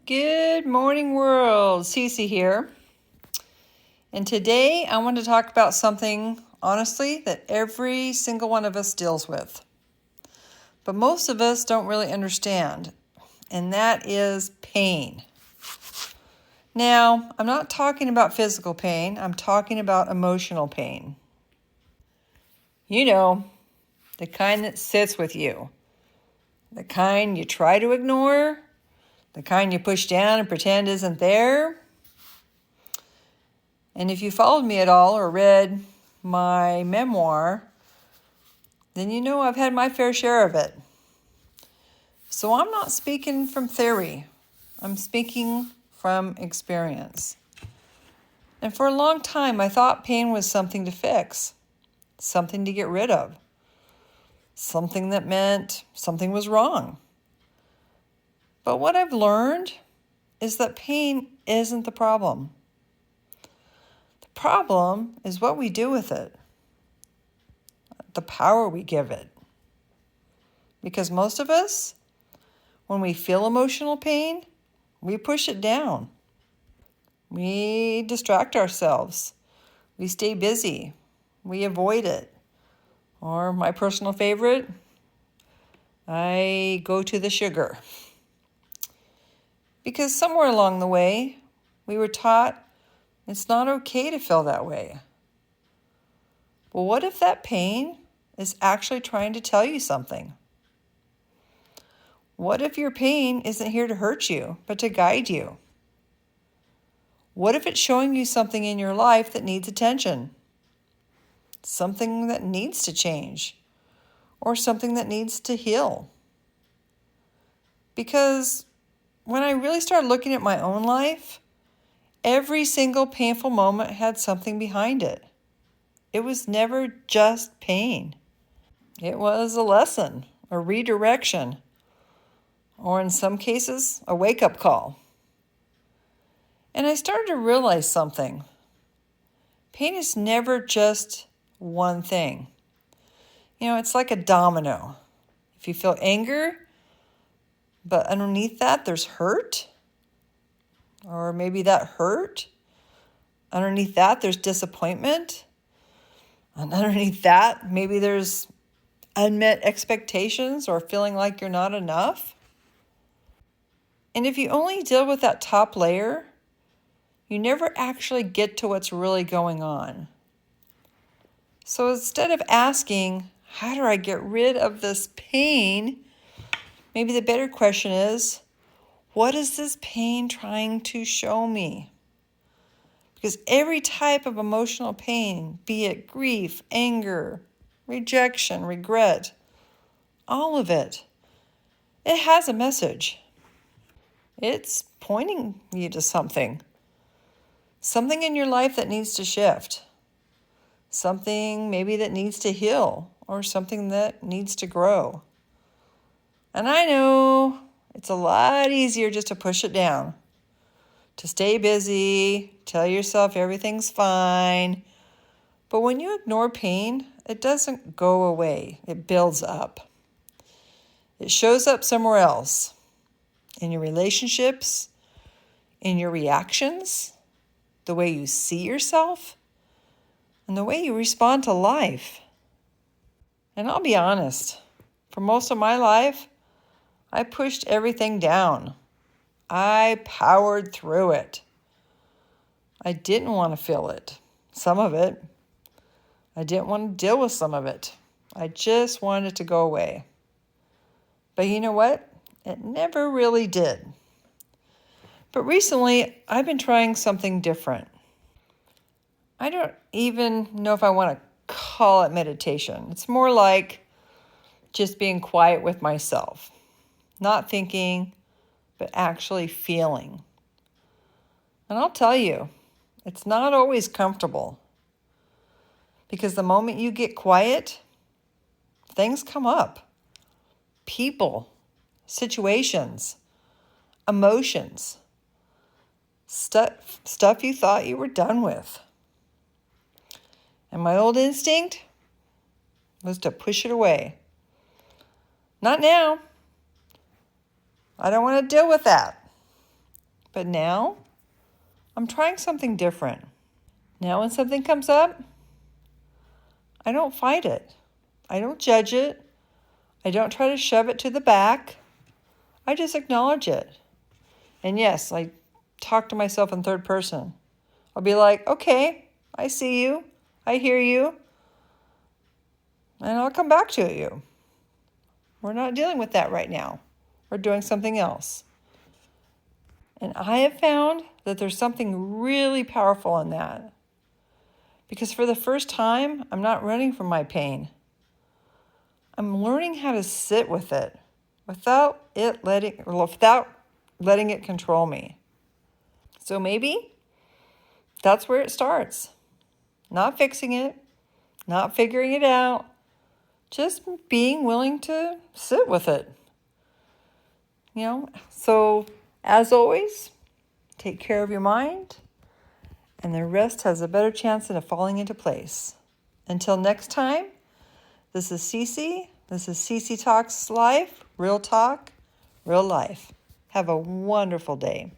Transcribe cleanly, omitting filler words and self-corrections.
Good morning, world. Cece here. And today I want to talk about something, honestly, that every single one of us deals with. But most of us don't really understand, and that is pain. Now, I'm not talking about physical pain, I'm talking about emotional pain. You know, the kind that sits with you, the kind you try to ignore, the kind you push down and pretend isn't there. And if you followed me at all or read my memoir, then you know I've had my fair share of it. So I'm not speaking from theory. I'm speaking from experience. And for a long time, I thought pain was something to fix, something to get rid of, something that meant something was wrong. But what I've learned is that pain isn't the problem. The problem is what we do with it, the power we give it. Because most of us, when we feel emotional pain, we push it down. We distract ourselves. We stay busy. We avoid it. Or my personal favorite, I go to the sugar. Because somewhere along the way, we were taught it's not okay to feel that way. Well, what if that pain is actually trying to tell you something? What if your pain isn't here to hurt you, but to guide you? What if it's showing you something in your life that needs attention? Something that needs to change, or something that needs to heal? Because when I really started looking at my own life, every single painful moment had something behind it. It was never just pain. It was a lesson, a redirection, or in some cases, a wake-up call. And I started to realize something. Pain is never just one thing. You know, it's like a domino. If you feel anger, but underneath that there's hurt, or maybe that hurt, underneath that there's disappointment, and underneath that maybe there's unmet expectations or feeling like you're not enough. And if you only deal with that top layer, you never actually get to what's really going on. So instead of asking, how do I get rid of this pain? Maybe the better question is, what is this pain trying to show me? Because every type of emotional pain, be it grief, anger, rejection, regret, all of it, it has a message. It's pointing you to something in your life that needs to shift, something maybe that needs to heal, or something that needs to grow. And I know it's a lot easier just to push it down, to stay busy, tell yourself everything's fine. But when you ignore pain, it doesn't go away. It builds up. It shows up somewhere else, in your relationships, in your reactions, the way you see yourself, and the way you respond to life. And I'll be honest, for most of my life, I pushed everything down. I powered through it. I didn't want to feel it, some of it. I didn't want to deal with some of it. I just wanted it to go away. But you know what? It never really did. But recently, I've been trying something different. I don't even know if I want to call it meditation. It's more like just being quiet with myself. Not thinking, but actually feeling. And I'll tell you, it's not always comfortable. Because the moment you get quiet, things come up. People, situations, emotions, stuff you thought you were done with. And my old instinct was to push it away. Not now. I don't want to deal with that. But now, I'm trying something different. Now when something comes up, I don't fight it. I don't judge it. I don't try to shove it to the back. I just acknowledge it. And yes, I talk to myself in third person. I'll be like, okay, I see you. I hear you. And I'll come back to you. We're not dealing with that right now. We're doing something else. And I have found that there's something really powerful in that. Because for the first time, I'm not running from my pain. I'm learning how to sit with it without letting it control me. So maybe that's where it starts. Not fixing it, not figuring it out, just being willing to sit with it. So as always, take care of your mind, and the rest has a better chance of falling into place. Until next time, this is Cece. This is Cece Talks Life, real talk, real life. Have a wonderful day.